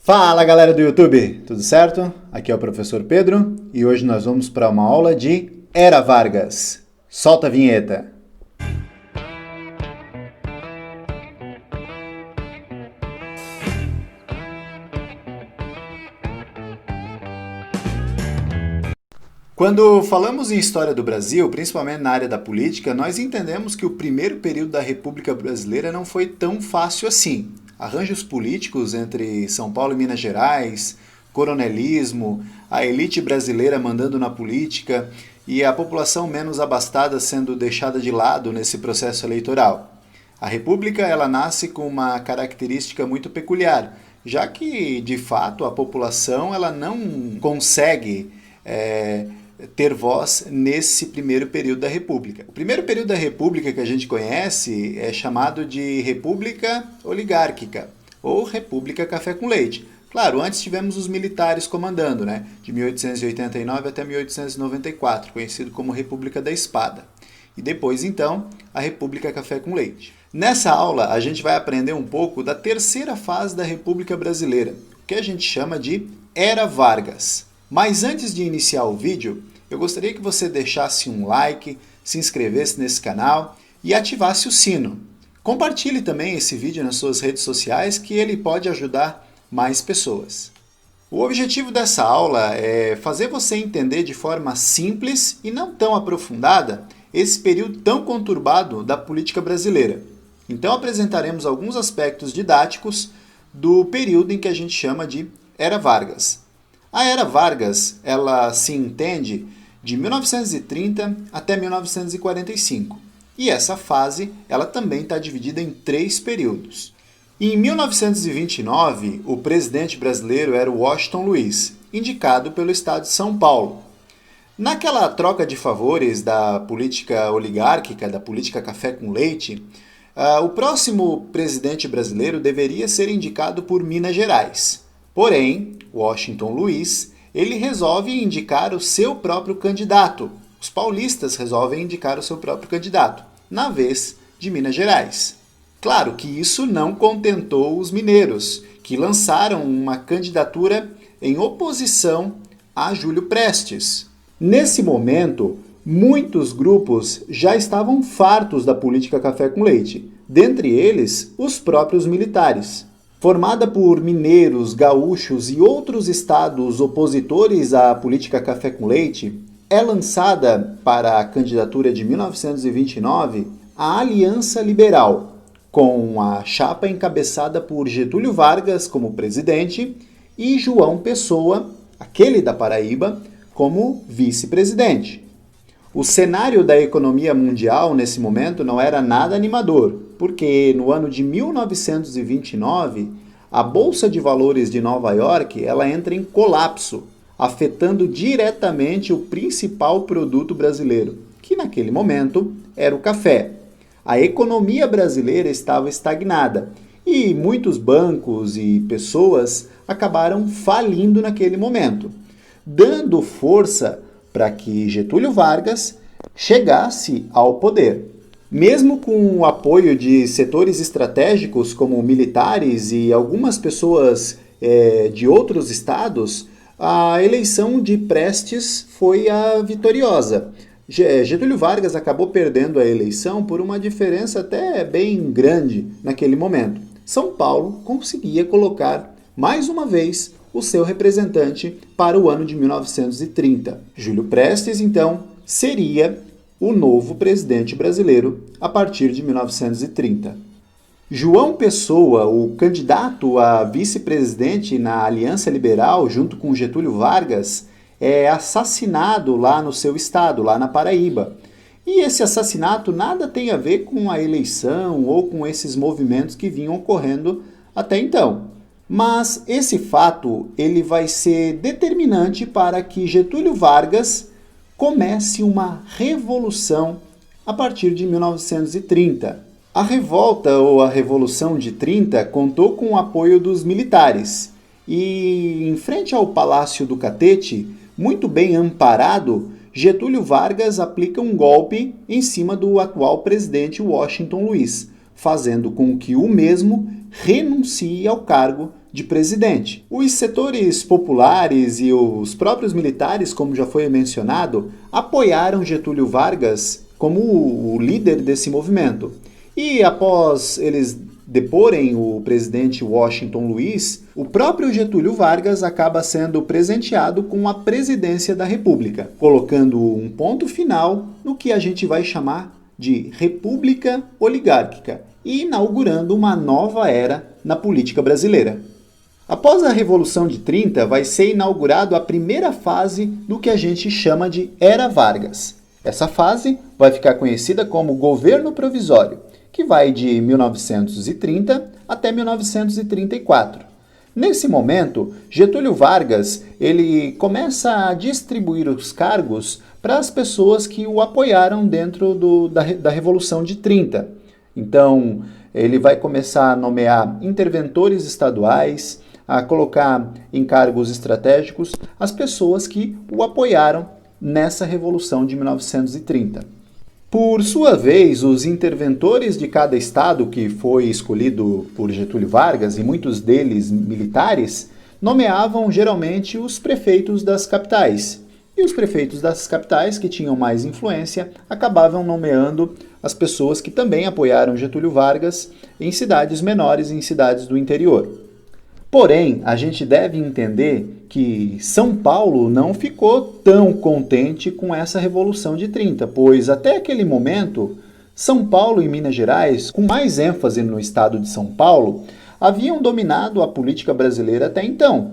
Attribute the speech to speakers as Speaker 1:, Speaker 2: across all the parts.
Speaker 1: Fala galera do YouTube, tudo certo? Aqui é o professor Pedro e hoje nós vamos para uma aula de Era Vargas. Solta a vinheta! Quando falamos em história do Brasil, principalmente na área da política, nós entendemos que o primeiro período da República Brasileira não foi tão fácil assim. Arranjos políticos entre São Paulo e Minas Gerais, coronelismo, a elite brasileira mandando na política e a população menos abastada sendo deixada de lado nesse processo eleitoral. A República ela nasce com uma característica muito peculiar, já que, de fato, a população ela não consegue ter voz nesse primeiro período da República. O primeiro período da República que a gente conhece é chamado de República Oligárquica ou República Café com Leite. Claro, antes tivemos os militares comandando, de 1889 até 1894, conhecido como República da Espada. E depois, então, a República Café com Leite. Nessa aula, a gente vai aprender um pouco da terceira fase da República Brasileira, que a gente chama de Era Vargas. Mas antes de iniciar o vídeo, eu gostaria que você deixasse um like, se inscrevesse nesse canal e ativasse o sino. Compartilhe também esse vídeo nas suas redes sociais que ele pode ajudar mais pessoas. O objetivo dessa aula é fazer você entender de forma simples e não tão aprofundada esse período tão conturbado da política brasileira. Então apresentaremos alguns aspectos didáticos do período em que a gente chama de Era Vargas. A Era Vargas, ela se entende de 1930 até 1945. E essa fase, ela também está dividida em 3 períodos. Em 1929, o presidente brasileiro era o Washington Luiz, indicado pelo estado de São Paulo. Naquela troca de favores da política oligárquica, da política café com leite, o próximo presidente brasileiro deveria ser indicado por Minas Gerais. Porém, Washington Luiz, ele resolve indicar o seu próprio candidato. Os paulistas resolvem indicar o seu próprio candidato, na vez de Minas Gerais. Claro que isso não contentou os mineiros, que lançaram uma candidatura em oposição a Júlio Prestes. Nesse momento, muitos grupos já estavam fartos da política café com leite, dentre eles os próprios militares. Formada por mineiros, gaúchos e outros estados opositores à política café com leite, é lançada para a candidatura de 1929 a Aliança Liberal, com a chapa encabeçada por Getúlio Vargas como presidente e João Pessoa, aquele da Paraíba, como vice-presidente. O cenário da economia mundial nesse momento não era nada animador, porque no ano de 1929, a Bolsa de Valores de Nova York ela entra em colapso, afetando diretamente o principal produto brasileiro, que naquele momento era o café. A economia brasileira estava estagnada e muitos bancos e pessoas acabaram falindo naquele momento, dando força para que Getúlio Vargas chegasse ao poder. Mesmo com o apoio de setores estratégicos como militares e algumas pessoas de outros estados, a eleição de Prestes foi a vitoriosa. Getúlio Vargas acabou perdendo a eleição por uma diferença até bem grande naquele momento. São Paulo conseguia colocar, mais uma vez, o seu representante para o ano de 1930. Júlio Prestes, então, seria o novo presidente brasileiro a partir de 1930. João Pessoa, o candidato a vice-presidente na Aliança Liberal, junto com Getúlio Vargas, é assassinado lá no seu estado, lá na Paraíba. E esse assassinato nada tem a ver com a eleição ou com esses movimentos que vinham ocorrendo até então. Mas esse fato ele vai ser determinante para que Getúlio Vargas comece uma revolução a partir de 1930. A revolta ou a Revolução de 30 contou com o apoio dos militares e, em frente ao Palácio do Catete, muito bem amparado, Getúlio Vargas aplica um golpe em cima do atual presidente Washington Luiz, fazendo com que o mesmo renuncie ao cargo de presidente. Os setores populares e os próprios militares, como já foi mencionado, apoiaram Getúlio Vargas como o líder desse movimento. E após eles deporem o presidente Washington Luiz, o próprio Getúlio Vargas acaba sendo presenteado com a presidência da República, colocando um ponto final no que a gente vai chamar de República Oligárquica e inaugurando uma nova era na política brasileira. Após a Revolução de 30, vai ser inaugurado a primeira fase do que a gente chama de Era Vargas. Essa fase vai ficar conhecida como Governo Provisório, que vai de 1930 até 1934. Nesse momento, Getúlio Vargas ele começa a distribuir os cargos para as pessoas que o apoiaram dentro da Revolução de 30. Então, ele vai começar a nomear interventores estaduais, a colocar em cargos estratégicos as pessoas que o apoiaram nessa Revolução de 1930. Por sua vez, os interventores de cada estado que foi escolhido por Getúlio Vargas, e muitos deles militares, nomeavam geralmente os prefeitos das capitais. E os prefeitos das capitais, que tinham mais influência, acabavam nomeando as pessoas que também apoiaram Getúlio Vargas em cidades menores, em cidades do interior. Porém, a gente deve entender que São Paulo não ficou tão contente com essa Revolução de 30, pois até aquele momento, São Paulo e Minas Gerais, com mais ênfase no estado de São Paulo, haviam dominado a política brasileira até então.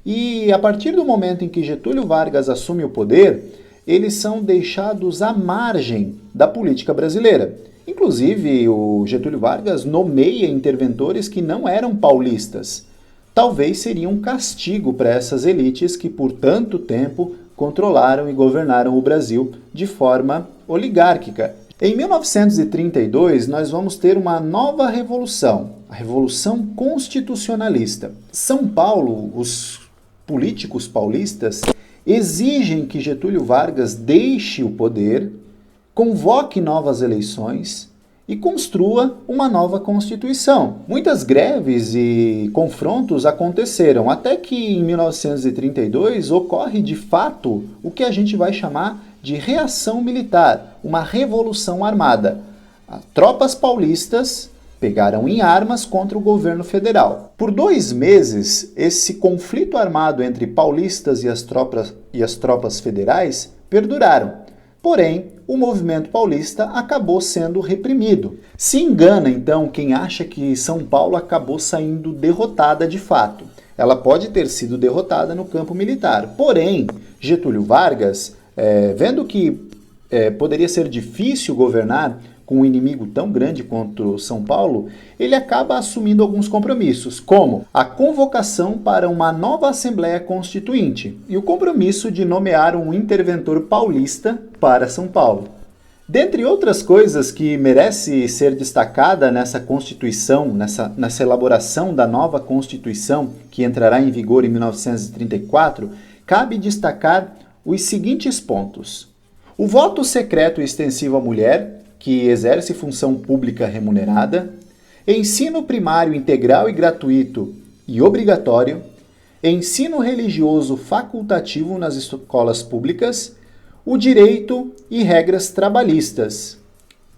Speaker 1: E a partir do momento em que Getúlio Vargas assume o poder, eles são deixados à margem da política brasileira. Inclusive, o Getúlio Vargas nomeia interventores que não eram paulistas. Talvez seria um castigo para essas elites que por tanto tempo controlaram e governaram o Brasil de forma oligárquica. Em 1932, nós vamos ter uma nova revolução, a Revolução Constitucionalista. São Paulo, os políticos paulistas, exigem que Getúlio Vargas deixe o poder, convoque novas eleições e construa uma nova Constituição. Muitas greves e confrontos aconteceram, até que em 1932 ocorre de fato o que a gente vai chamar de reação militar, uma revolução armada. As tropas paulistas pegaram em armas contra o governo federal. Por 2 meses, esse conflito armado entre paulistas e as tropas federais perduraram. Porém, o movimento paulista acabou sendo reprimido. Se engana, então, quem acha que São Paulo acabou saindo derrotada de fato. Ela pode ter sido derrotada no campo militar. Porém, Getúlio Vargas, vendo que poderia ser difícil governar com um inimigo tão grande quanto São Paulo, ele acaba assumindo alguns compromissos, como a convocação para uma nova Assembleia Constituinte e o compromisso de nomear um interventor paulista para São Paulo. Dentre outras coisas que merece ser destacada nessa Constituição, nessa elaboração da nova Constituição, que entrará em vigor em 1934, cabe destacar os seguintes pontos. O voto secreto e extensivo à mulher, que exerce função pública remunerada, ensino primário integral e gratuito e obrigatório, ensino religioso facultativo nas escolas públicas, o direito e regras trabalhistas,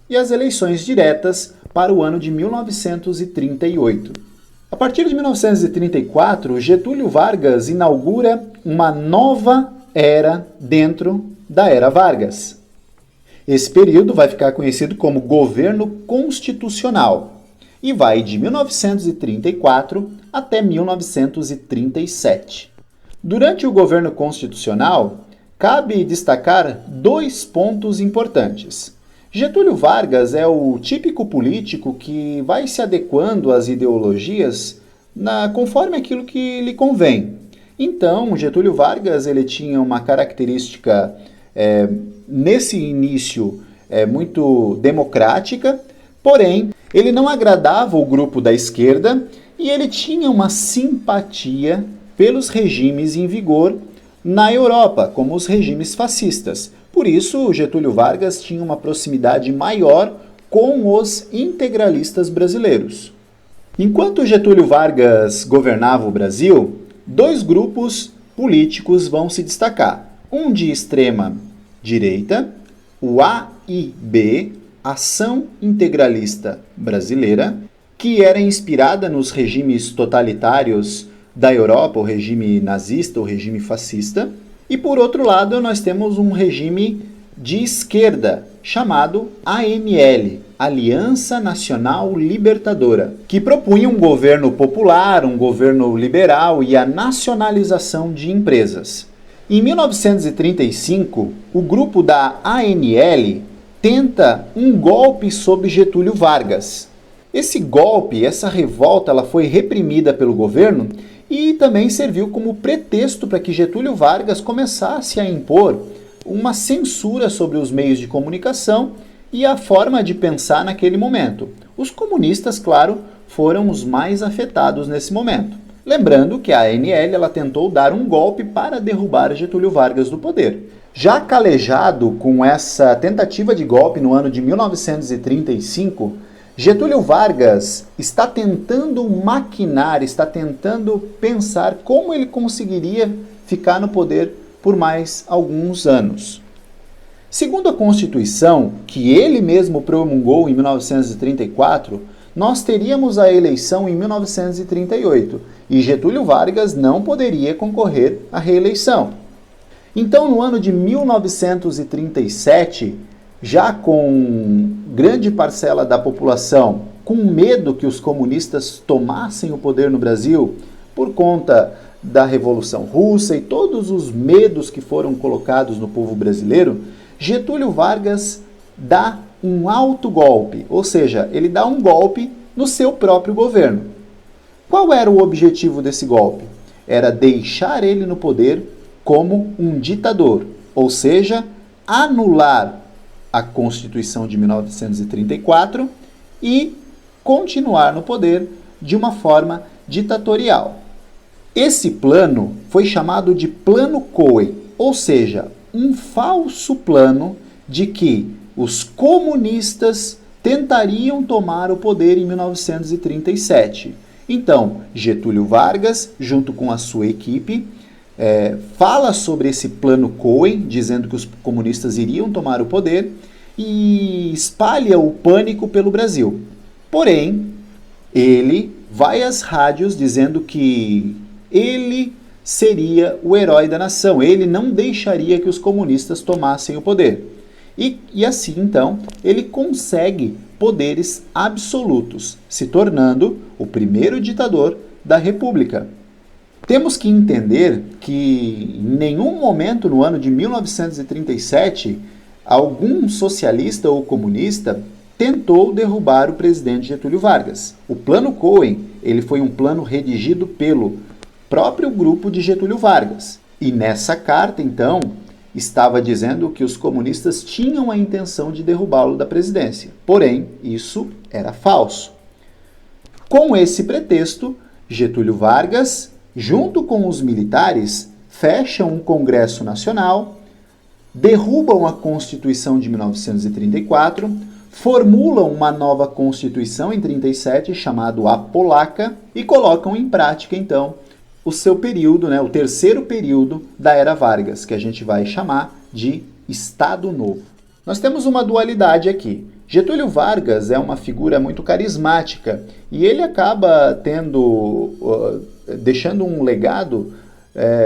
Speaker 1: e as eleições diretas para o ano de 1938. A partir de 1934, Getúlio Vargas inaugura uma nova era dentro da Era Vargas. Esse período vai ficar conhecido como Governo Constitucional e vai de 1934 até 1937. Durante o governo constitucional, cabe destacar 2 pontos importantes. Getúlio Vargas é o típico político que vai se adequando às ideologias conforme aquilo que lhe convém. Então, Getúlio Vargas ele tinha uma característica nesse início muito democrática, porém ele não agradava o grupo da esquerda e ele tinha uma simpatia pelos regimes em vigor na Europa, como os regimes fascistas. Por isso, Getúlio Vargas tinha uma proximidade maior com os integralistas brasileiros. Enquanto Getúlio Vargas governava o Brasil, dois grupos políticos vão se destacar. Um de extrema direita, o AIB, Ação Integralista Brasileira, que era inspirada nos regimes totalitários da Europa, o regime nazista, o regime fascista. E por outro lado, nós temos um regime de esquerda, chamado ANL, Aliança Nacional Libertadora, que propunha um governo popular, um governo liberal e a nacionalização de empresas. Em 1935, o grupo da ANL tenta um golpe sobre Getúlio Vargas. Esse golpe, essa revolta, ela foi reprimida pelo governo e também serviu como pretexto para que Getúlio Vargas começasse a impor uma censura sobre os meios de comunicação e a forma de pensar naquele momento. Os comunistas, claro, foram os mais afetados nesse momento. Lembrando que a ANL ela tentou dar um golpe para derrubar Getúlio Vargas do poder. Já calejado com essa tentativa de golpe no ano de 1935, Getúlio Vargas está tentando maquinar, está tentando pensar como ele conseguiria ficar no poder por mais alguns anos. Segundo a Constituição, que ele mesmo promulgou em 1934, nós teríamos a eleição em 1938 e Getúlio Vargas não poderia concorrer à reeleição. Então, no ano de 1937, já com grande parcela da população com medo que os comunistas tomassem o poder no Brasil por conta da Revolução Russa e todos os medos que foram colocados no povo brasileiro, Getúlio Vargas dá um autogolpe, ou seja, ele dá um golpe no seu próprio governo. Qual era o objetivo desse golpe? Era deixar ele no poder como um ditador, ou seja, anular a Constituição de 1934 e continuar no poder de uma forma ditatorial. Esse plano foi chamado de Plano Cohen, ou seja, um falso plano de que os comunistas tentariam tomar o poder em 1937. Então, Getúlio Vargas, junto com a sua equipe, fala sobre esse Plano Cohen, dizendo que os comunistas iriam tomar o poder e espalha o pânico pelo Brasil. Porém, ele vai às rádios dizendo que ele seria o herói da nação, ele não deixaria que os comunistas tomassem o poder. E assim, então, ele consegue poderes absolutos, se tornando o primeiro ditador da República. Temos que entender que em nenhum momento no ano de 1937, algum socialista ou comunista tentou derrubar o presidente Getúlio Vargas. O Plano Cohen, ele foi um plano redigido pelo próprio grupo de Getúlio Vargas. E nessa carta, então, estava dizendo que os comunistas tinham a intenção de derrubá-lo da presidência. Porém, isso era falso. Com esse pretexto, Getúlio Vargas, junto com os militares, fecham um Congresso Nacional, derrubam a Constituição de 1934, formulam uma nova Constituição em 1937, chamada a Polaca, e colocam em prática, então, o seu período, o terceiro período da Era Vargas, que a gente vai chamar de Estado Novo. Nós temos uma dualidade aqui. Getúlio Vargas é uma figura muito carismática e ele acaba deixando um legado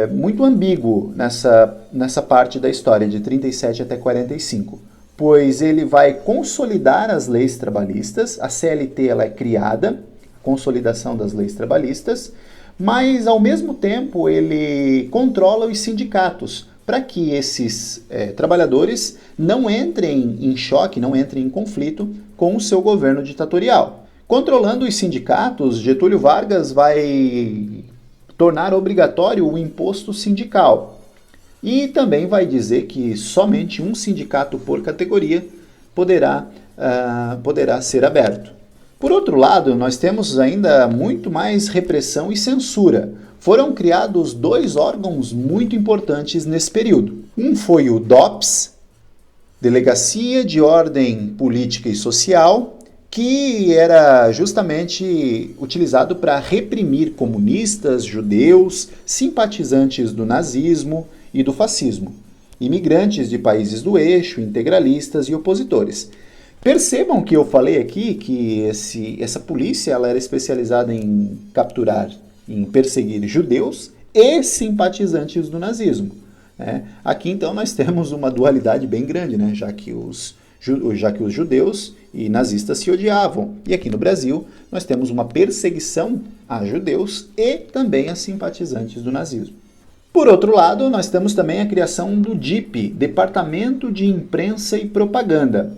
Speaker 1: muito ambíguo nessa parte da história, de 37 até 45, pois ele vai consolidar as leis trabalhistas, a CLT ela é criada, consolidação das leis trabalhistas, mas ao mesmo tempo ele controla os sindicatos para que esses trabalhadores não entrem em choque, não entrem em conflito com o seu governo ditatorial. Controlando os sindicatos, Getúlio Vargas vai tornar obrigatório o imposto sindical e também vai dizer que somente um sindicato por categoria poderá ser aberto. Por outro lado, nós temos ainda muito mais repressão e censura. Foram criados dois órgãos muito importantes nesse período. Um foi o DOPS, Delegacia de Ordem Política e Social, que era justamente utilizado para reprimir comunistas, judeus, simpatizantes do nazismo e do fascismo, imigrantes de países do eixo, integralistas e opositores. Percebam que eu falei aqui que essa polícia ela era especializada em capturar, em perseguir judeus e simpatizantes do nazismo. Né? Aqui então nós temos uma dualidade bem grande, né? já que os judeus e nazistas se odiavam. E aqui no Brasil nós temos uma perseguição a judeus e também a simpatizantes do nazismo. Por outro lado, nós temos também a criação do DIP, Departamento de Imprensa e Propaganda.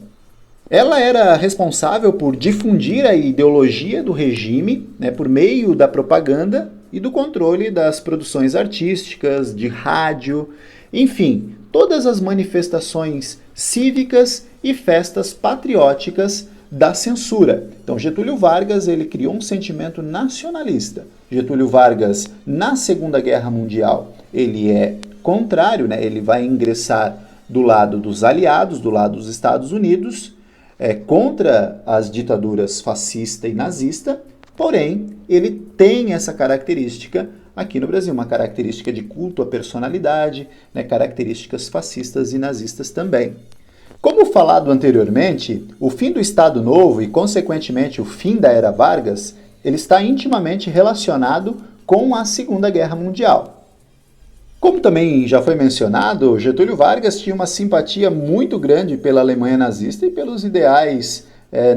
Speaker 1: Ela era responsável por difundir a ideologia do regime, né, por meio da propaganda e do controle das produções artísticas, de rádio, enfim, todas as manifestações cívicas e festas patrióticas da censura. Então, Getúlio Vargas ele criou um sentimento nacionalista. Getúlio Vargas, na Segunda Guerra Mundial, ele é contrário, né? Ele vai ingressar do lado dos aliados, do lado dos Estados Unidos, contra as ditaduras fascista e nazista, porém, ele tem essa característica aqui no Brasil, uma característica de culto à personalidade, né, características fascistas e nazistas também. Como falado anteriormente, o fim do Estado Novo e, consequentemente, o fim da Era Vargas, ele está intimamente relacionado com a Segunda Guerra Mundial. Como também já foi mencionado, Getúlio Vargas tinha uma simpatia muito grande pela Alemanha nazista e pelos ideais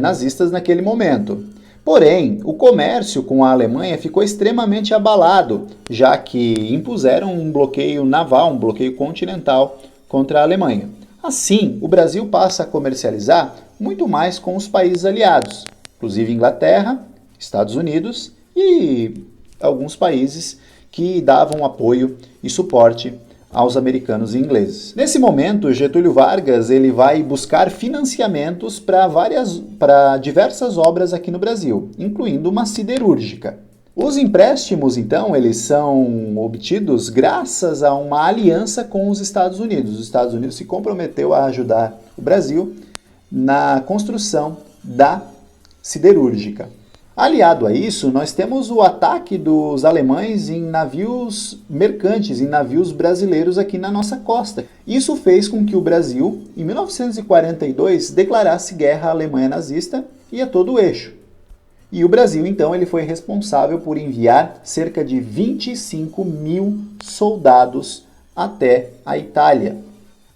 Speaker 1: nazistas naquele momento. Porém, o comércio com a Alemanha ficou extremamente abalado, já que impuseram um bloqueio naval, um bloqueio continental contra a Alemanha. Assim, o Brasil passa a comercializar muito mais com os países aliados, inclusive Inglaterra, Estados Unidos e alguns países que davam apoio e suporte aos americanos e ingleses. Nesse momento, Getúlio Vargas ele vai buscar financiamentos para diversas obras aqui no Brasil, incluindo uma siderúrgica. Os empréstimos, então, eles são obtidos graças a uma aliança com os Estados Unidos. Os Estados Unidos se comprometeu a ajudar o Brasil na construção da siderúrgica. Aliado a isso, nós temos o ataque dos alemães em navios mercantes, em navios brasileiros aqui na nossa costa. Isso fez com que o Brasil, em 1942, declarasse guerra à Alemanha nazista e a todo o eixo. E o Brasil, então, ele foi responsável por enviar cerca de 25 mil soldados até a Itália.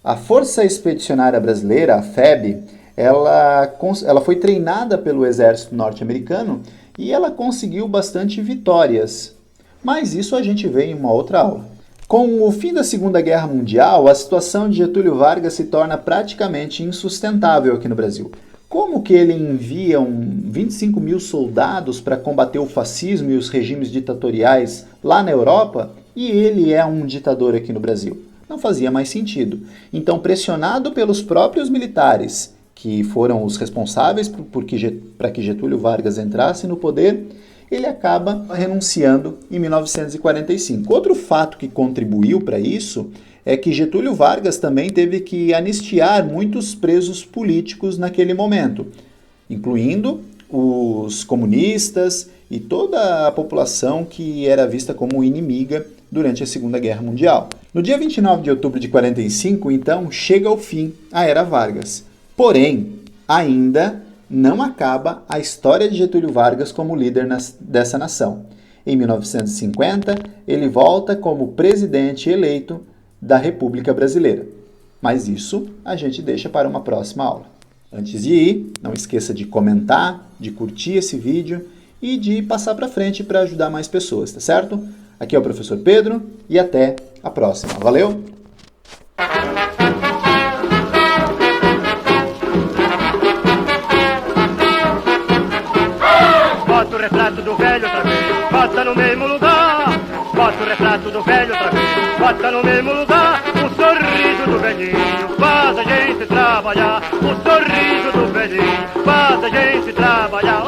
Speaker 1: A Força Expedicionária Brasileira, a FEB, ela foi treinada pelo exército norte-americano e ela conseguiu bastante vitórias. Mas isso a gente vê em uma outra aula. Com o fim da Segunda Guerra Mundial, a situação de Getúlio Vargas se torna praticamente insustentável aqui no Brasil. Como que ele envia 25 mil soldados para combater o fascismo e os regimes ditatoriais lá na Europa e ele é um ditador aqui no Brasil? Não fazia mais sentido. Então, pressionado pelos próprios militares, que foram os responsáveis para que Getúlio Vargas entrasse no poder, ele acaba renunciando em 1945. Outro fato que contribuiu para isso é que Getúlio Vargas também teve que anistiar muitos presos políticos naquele momento, incluindo os comunistas e toda a população que era vista como inimiga durante a Segunda Guerra Mundial. No dia 29 de outubro de 1945, então, chega ao fim a Era Vargas. Porém, ainda não acaba a história de Getúlio Vargas como líder dessa nação. Em 1950, ele volta como presidente eleito da República Brasileira. Mas isso a gente deixa para uma próxima aula. Antes de ir, não esqueça de comentar, de curtir esse vídeo e de passar para frente para ajudar mais pessoas, tá certo? Aqui é o professor Pedro e até a próxima. Valeu!
Speaker 2: Bota o retrato do velho outra vez, bota no mesmo lugar. Bota o retrato do velho outra vez, bota no mesmo lugar. O sorriso do velhinho faz a gente trabalhar. O sorriso do velhinho faz a gente trabalhar.